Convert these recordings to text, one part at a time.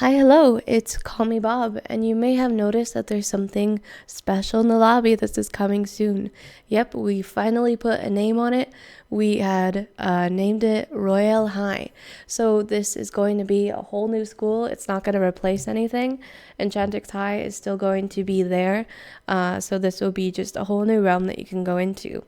Hi, hello, it's Call Me Bob, and you may have noticed that there's something special in the lobby that is coming soon. Yep, we finally put a name on it. We had named it Royale High. So this is going to be a whole new school. It's not going to replace anything. Enchantrix High is still going to be there. So this will be just a whole new realm that you can go into.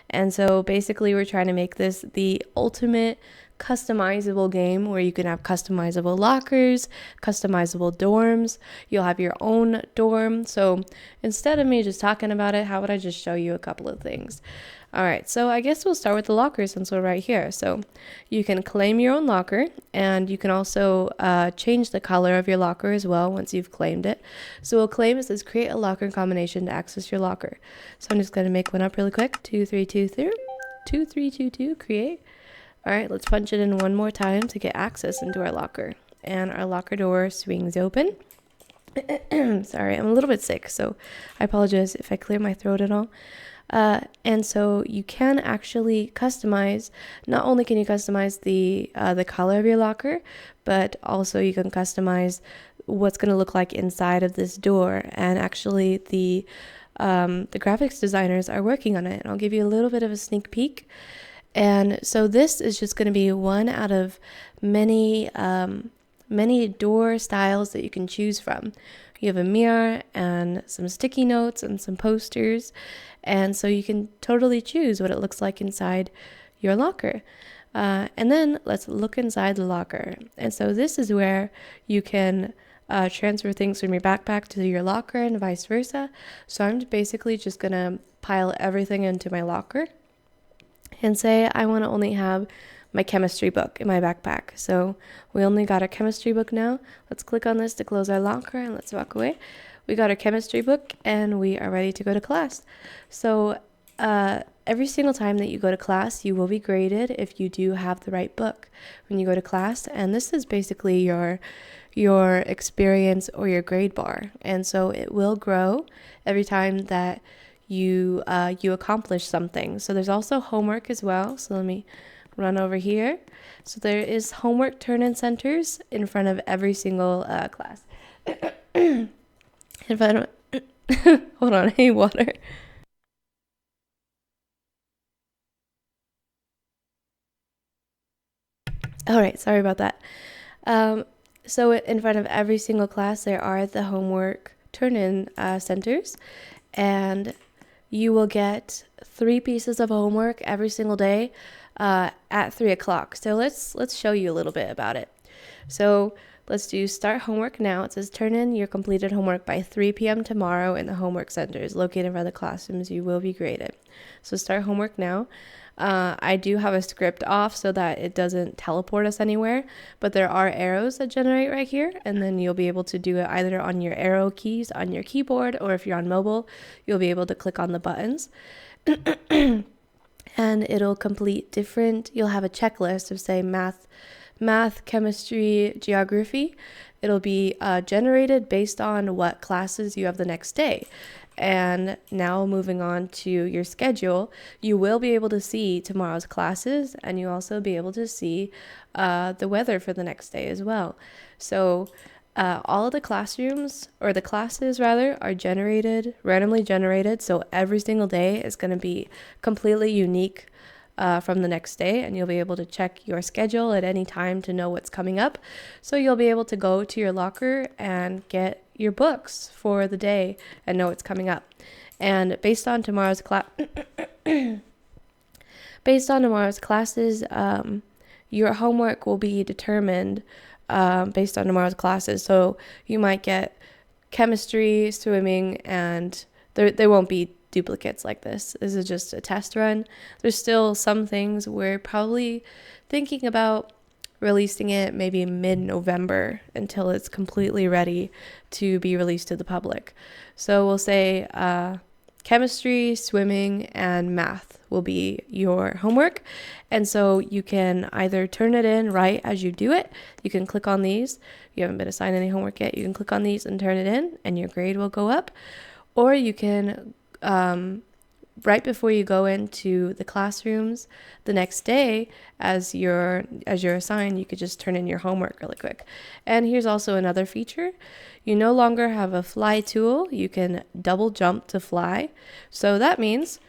And so basically we're trying to make this the ultimate customizable game where you can have customizable lockers, customizable dorms. You'll have your own dorm. So instead of me just talking about it, how would I just show you a couple of things? All right, so I guess we'll start with the locker since we're right here. So you can claim your own locker, and you can also change the color of your locker as well once you've claimed it. So we'll claim it says create a locker combination to access your locker. So I'm just going to make one up really quick. 2322, create. All right, let's punch it in one more time to get access into our locker. And our locker door swings open. Sorry, I'm a little bit sick, so I apologize if I clear my throat at all. And so you can actually customize, not only can you customize the color of your locker, but also you can customize what's going to look like inside of this door. And actually the graphics designers are working on it. And I'll give you a little bit of a sneak peek. And so this is just going to be one out of many door styles that you can choose from. You have a mirror and some sticky notes and some posters. And so you can totally choose what it looks like inside your locker. And then let's look inside the locker. And so this is where you can transfer things from your backpack to your locker and vice versa. So I'm basically just going to pile everything into my locker and say I want to only have my chemistry book in my backpack. So we only got our chemistry book now. Let's click on this to close our locker and let's walk away. We got our chemistry book and we are ready to go to class. So every single time that you go to class, you will be graded if you do have the right book when you go to class. And this is basically your experience or your grade bar. And so it will grow every time that you accomplish something. So there's also homework as well. So let me run over here. So there is homework turn-in centers in front of every single class. In front of hold on, I need water. All right, sorry about that. So in front of every single class, there are the homework turn-in centers, and you will get 3 pieces of homework every single day at 3 o'clock. So let's show you a little bit about it. So let's do start homework now. It says turn in your completed homework by 3 p.m. tomorrow in the homework centers located in front of the classrooms. You will be graded. So start homework now. I do have a script off so that it doesn't teleport us anywhere, but there are arrows that generate right here, and then you'll be able to do it either on your arrow keys on your keyboard, or if you're on mobile, you'll be able to click on the buttons. And it'll complete you'll have a checklist of say math, chemistry, geography. It'll be generated based on what classes you have the next day. And now moving on to your schedule, you will be able to see tomorrow's classes, and you'll also be able to see the weather for the next day as well. So all of the classrooms, or the classes rather, are randomly generated. So every single day is going to be completely unique from the next day, and you'll be able to check your schedule at any time to know what's coming up. So you'll be able to go to your locker and get your books for the day and know what's coming up. And based on tomorrow's classes, your homework will be determined based on tomorrow's classes. So you might get chemistry, swimming, and there won't be duplicates like this. This is just a test run. There's still some things we're probably thinking about releasing it maybe mid-November until it's completely ready to be released to the public. So we'll say chemistry, swimming, and math will be your homework. And so you can either turn it in right as you do it. You can click on these. You haven't been assigned any homework yet. You can click on these and turn it in, and your grade will go up. Or you can right before you go into the classrooms the next day, as you're assigned, you could just turn in your homework really quick. And here's also another feature. You no longer have a fly tool. You can double jump to fly. So that means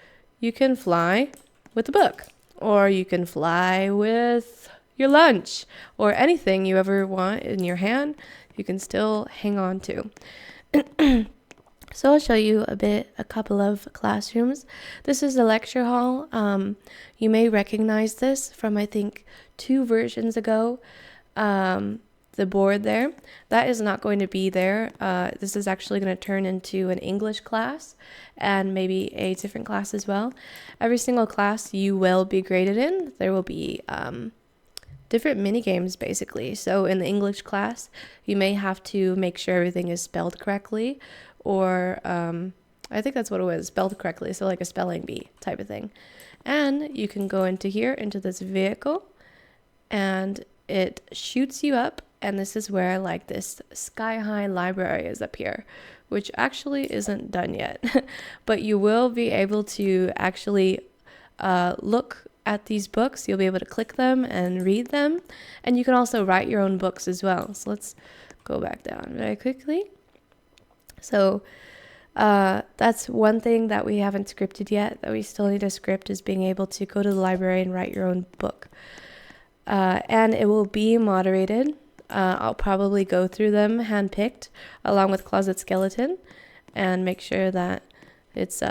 you can fly with the book, or you can fly with your lunch, or anything you ever want in your hand, you can still hang on to. So I'll show you a couple of classrooms. This is the lecture hall. You may recognize this from, I think, 2 versions ago. The board there, that is not going to be there. This is actually going to turn into an English class and maybe a different class as well. Every single class you will be graded in, there will be different mini games basically. So in the English class, you may have to make sure everything is spelled correctly, or I think that's what it was, spelled correctly, so like a spelling bee type of thing. And you can go into here, into this vehicle, and it shoots you up, and this is where like this sky-high library is up here, which actually isn't done yet. But you will be able to actually look at these books. You'll be able to click them and read them, and you can also write your own books as well. So let's go back down very quickly. So that's one thing that we haven't scripted yet, that we still need to script, is being able to go to the library and write your own book. And it will be moderated. I'll probably go through them handpicked along with Closet Skeleton and make sure that it's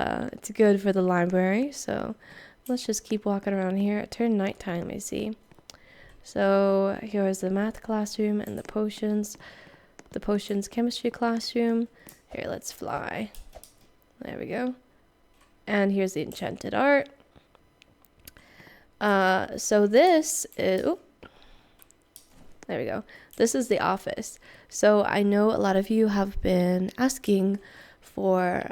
good for the library. So let's just keep walking around here. It turned nighttime, I see. So here's the math classroom and the potions chemistry classroom. Here, let's fly. There we go. And here's the enchanted art. So this is, there we go. This is the office. So I know a lot of you have been asking for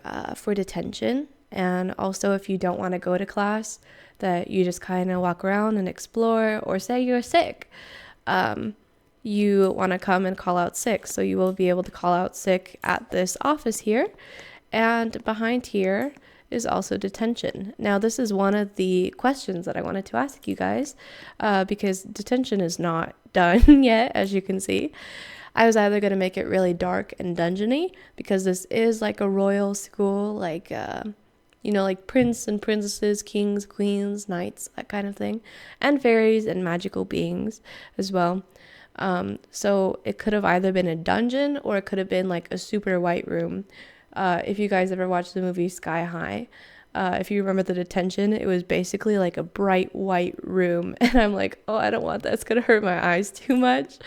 detention, and also if you don't want to go to class, that you just kind of walk around and explore, or say you're sick. You want to come and call out sick, so you will be able to call out sick at this office here. And behind here is also detention. Now this is one of the questions that I wanted to ask you guys, because detention is not done yet, as you can see. I was either going to make it really dark and dungeony, because this is like a royal school, like like prince and princesses, kings, queens, knights, that kind of thing, and fairies and magical beings as well. So it could have either been a dungeon, or it could have been like a super white room. If you guys ever watched the movie Sky High, if you remember the detention, it was basically like a bright white room. And I'm like, oh, I don't want that. It's going to hurt my eyes too much.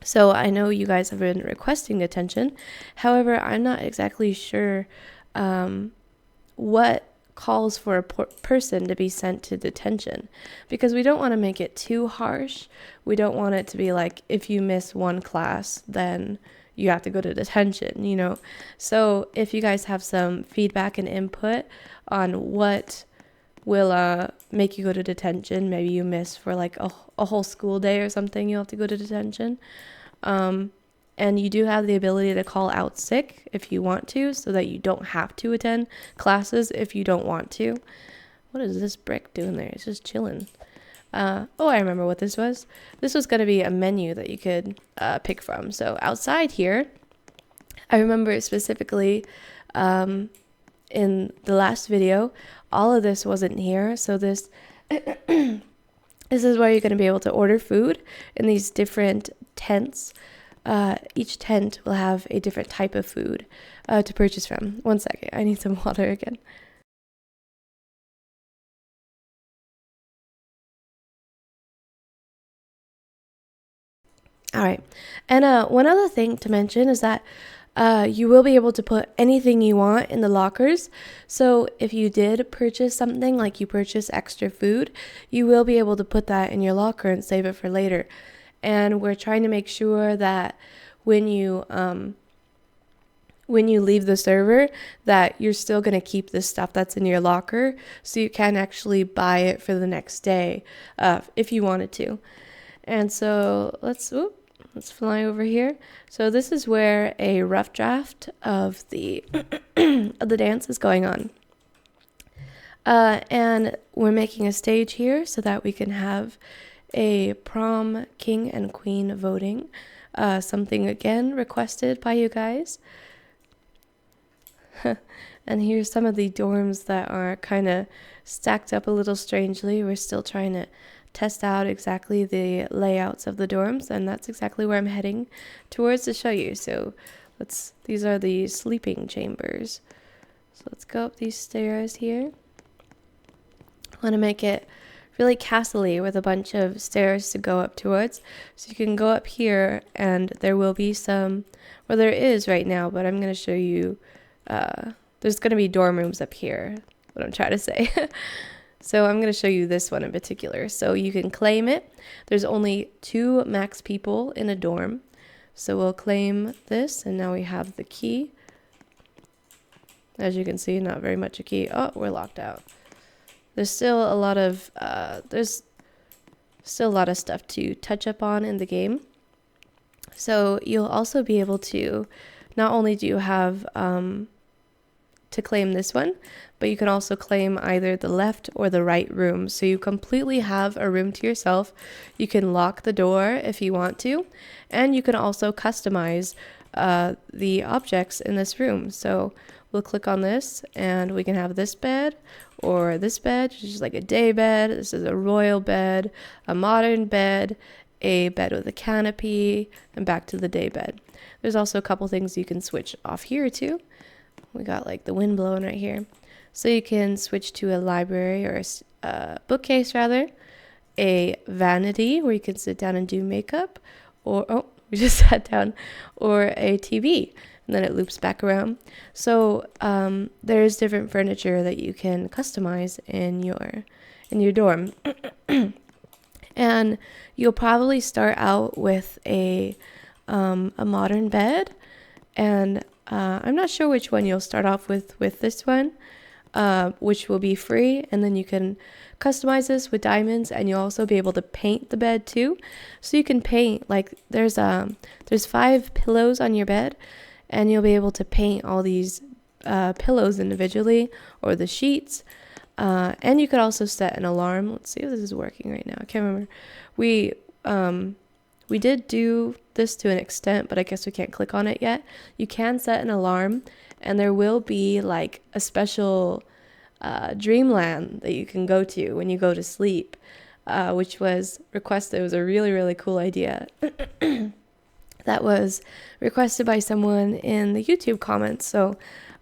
So I know you guys have been requesting detention. However, I'm not exactly sure what calls for a person to be sent to detention, because we don't want to make it too harsh. We don't want it to be like, if you miss one class, then you have to go to detention, So if you guys have some feedback and input on what will make you go to detention, maybe you miss for like a whole school day or something, you'll have to go to detention. And you do have the ability to call out sick if you want to, so that you don't have to attend classes if you don't want to. What is this brick doing there? It's just chilling. I remember what this was. This was going to be a menu that you could pick from. So outside here, I remember specifically in the last video, all of this wasn't here. So this this is where you're going to be able to order food in these different tents. Each tent will have a different type of food to purchase from. One second, I need some water again. All right, and one other thing to mention is that you will be able to put anything you want in the lockers. So if you did purchase something, like you purchase extra food, you will be able to put that in your locker and save it for later. And we're trying to make sure that when you leave the server, that you're still going to keep the stuff that's in your locker, so you can actually buy it for the next day if you wanted to. And so let's fly over here. So this is where a rough draft of the of the dance is going on. And we're making a stage here so that we can have a prom king and queen voting. Something again requested by you guys. And here's some of the dorms that are kind of stacked up a little strangely. We're still trying to test out exactly the layouts of the dorms, and that's exactly where I'm heading towards to show you. So these are the sleeping chambers. So let's go up these stairs here. I want to make it really castle-y with a bunch of stairs to go up towards. So you can go up here, and there will be some, well, there is right now, but I'm going to show you, there's going to be dorm rooms up here, what I'm trying to say. So I'm going to show you this one in particular. So you can claim it. There's only 2 max people in a dorm. So we'll claim this, and now we have the key. As you can see, not very much a key. Oh, we're locked out. There's still a lot of stuff to touch up on in the game. So you'll also be able to, not only do you have to claim this one, but you can also claim either the left or the right room. So you completely have a room to yourself. You can lock the door if you want to, and you can also customize the objects in this room. So we'll click on this, and we can have this bed or this bed, which is like a day bed. This is a royal bed, a modern bed, a bed with a canopy, and back to the day bed. There's also a couple things you can switch off here too. We got like the wind blowing right here. So you can switch to a library or a bookcase rather, a vanity where you can sit down and do makeup, or, oh, we just sat down, or a TV, and then it loops back around. So there's different furniture that you can customize in your dorm. And you'll probably start out with a modern bed, and I'm not sure which one you'll start off with this one, which will be free, and then you can customize this with diamonds, and you'll also be able to paint the bed too. So you can paint, like there's 5 pillows on your bed, and you'll be able to paint all these pillows individually, or the sheets. And you could also set an alarm. Let's see if this is working right now. I can't remember. We did do this to an extent, but I guess we can't click on it yet. You can set an alarm, and there will be like a special dreamland that you can go to when you go to sleep, which was requested. It was a really, really cool idea. That was requested by someone in the YouTube comments. So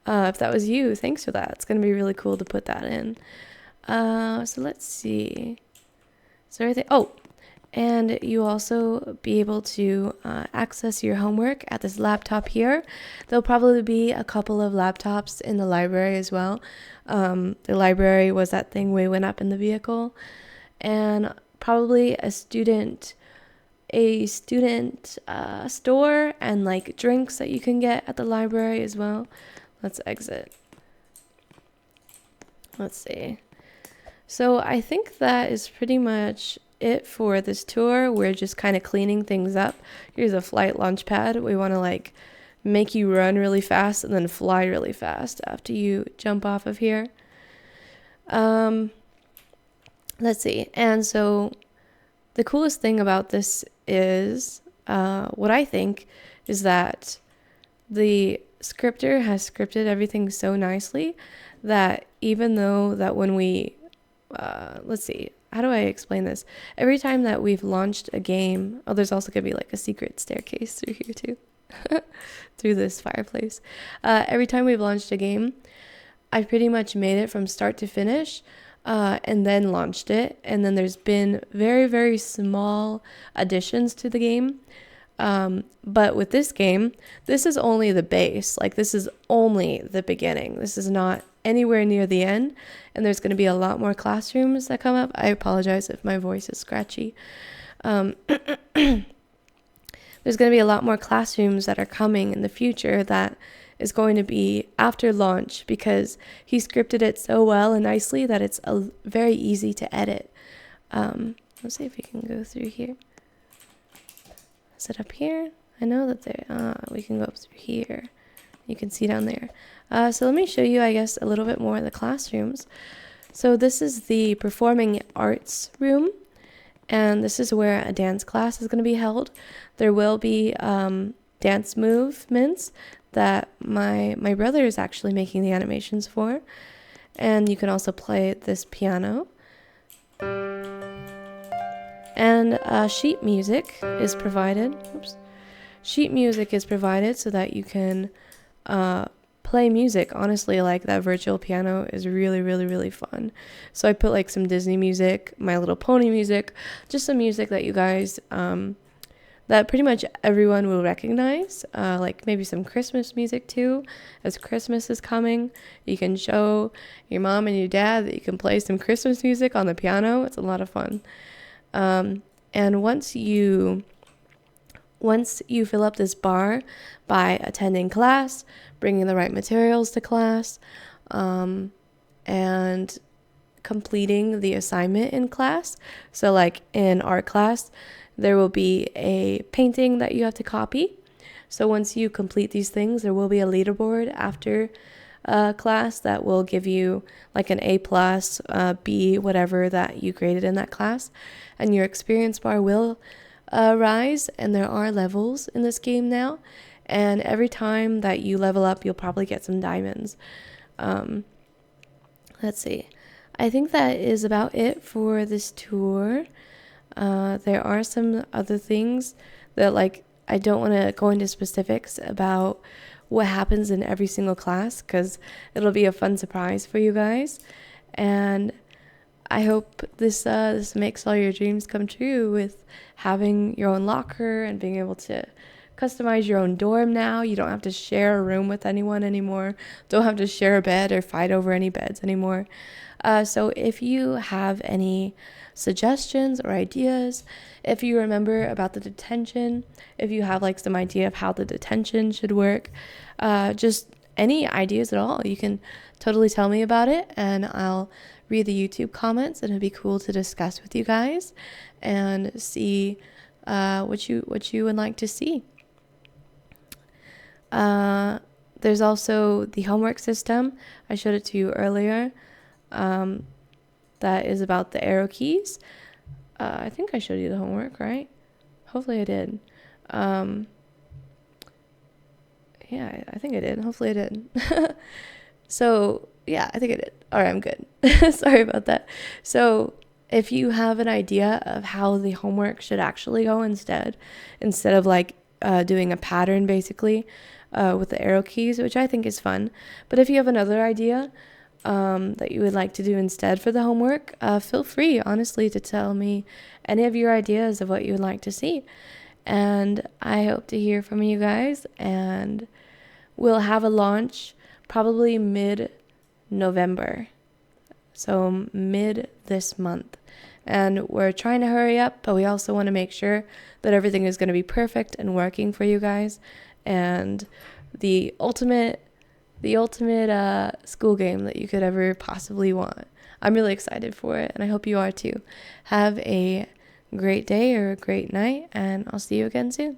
if that was you, thanks for that. It's going to be really cool to put that in. So let's see. Is there anything? Oh, and you'll also be able to access your homework at this laptop here. There'll probably be a couple of laptops in the library as well. The library was that thing we went up in the vehicle. And probably a student store and like drinks that you can get at the library as well. Let's exit. Let's see. So I think that is pretty much it for this tour. We're just kind of cleaning things up. Here's a flight launch pad. We want to like make you run really fast and then fly really fast after you jump off of here. Let's see. And so the coolest thing about this is, what I think, is that the scripter has scripted everything so nicely that even though that when we, let's see, how do I explain this? Every time that we've launched a game, oh, there's also going to be like a secret staircase through here too, through this fireplace. Every time we've launched a game, I've pretty much made it from start to finish, and then launched it. And then there's been very, very small additions to the game. But with this game, this is only the base. Like, this is only the beginning. This is not anywhere near the end. And there's going to be a lot more classrooms that come up. I apologize if my voice is scratchy. There's going to be a lot more classrooms that are coming in the future that is going to be after launch, because he scripted it so well and nicely that it's very easy to edit. Let's see if we can go through here. Is it up here? I know that we can go up through here. You can see down there. So let me show you, I guess, a little bit more of the classrooms. So this is the performing arts room, and this is where a dance class is going to be held. There will be dance movements that my brother is actually making the animations for, and you can also play this piano. And sheet music is provided. Oops. Sheet music is provided so that you can play music. Honestly, like that virtual piano is really, really, really fun. So I put like some Disney music, My Little Pony music, just some music that you guys, that pretty much everyone will recognize, like maybe some Christmas music too. As Christmas is coming, you can show your mom and your dad that you can play some Christmas music on the piano. It's a lot of fun. And once you fill up this bar by attending class, bringing the right materials to class, and completing the assignment in class. So like in art class, there will be a painting that you have to copy. So once you complete these things, there will be a leaderboard after class that will give you like an A plus, B, whatever that you graded in that class. And your experience bar will rise, and there are levels in this game now. And every time that you level up, you'll probably get some diamonds. Let's see. I think that is about it for this tour. There are some other things that like I don't want to go into specifics about what happens in every single class, because it'll be a fun surprise for you guys. And I hope this makes all your dreams come true with having your own locker and being able to customize your own dorm now. You don't have to share a room with anyone anymore. Don't have to share a bed or fight over any beds anymore. So if you have any suggestions or ideas, if you remember about the detention, if you have like some idea of how the detention should work, just any ideas at all, you can totally tell me about it, and I'll read the YouTube comments, and it'd be cool to discuss with you guys and see what you would like to see. There's also the homework system. I showed it to you earlier. That is about the arrow keys. I think I showed you the homework, right? Hopefully I did. Yeah, I think I did. Hopefully I did. So, yeah, I think I did. All right, I'm good. Sorry about that. So, if you have an idea of how the homework should actually go instead of like doing a pattern basically with the arrow keys, which I think is fun. But if you have another idea that you would like to do instead for the homework, feel free, honestly, to tell me any of your ideas of what you would like to see. And I hope to hear from you guys, and we'll have a launch probably mid-November. So mid this month. And we're trying to hurry up, but we also want to make sure that everything is going to be perfect and working for you guys. And the ultimate school game that you could ever possibly want. I'm really excited for it, and I hope you are too. Have a great day or a great night, and I'll see you again soon.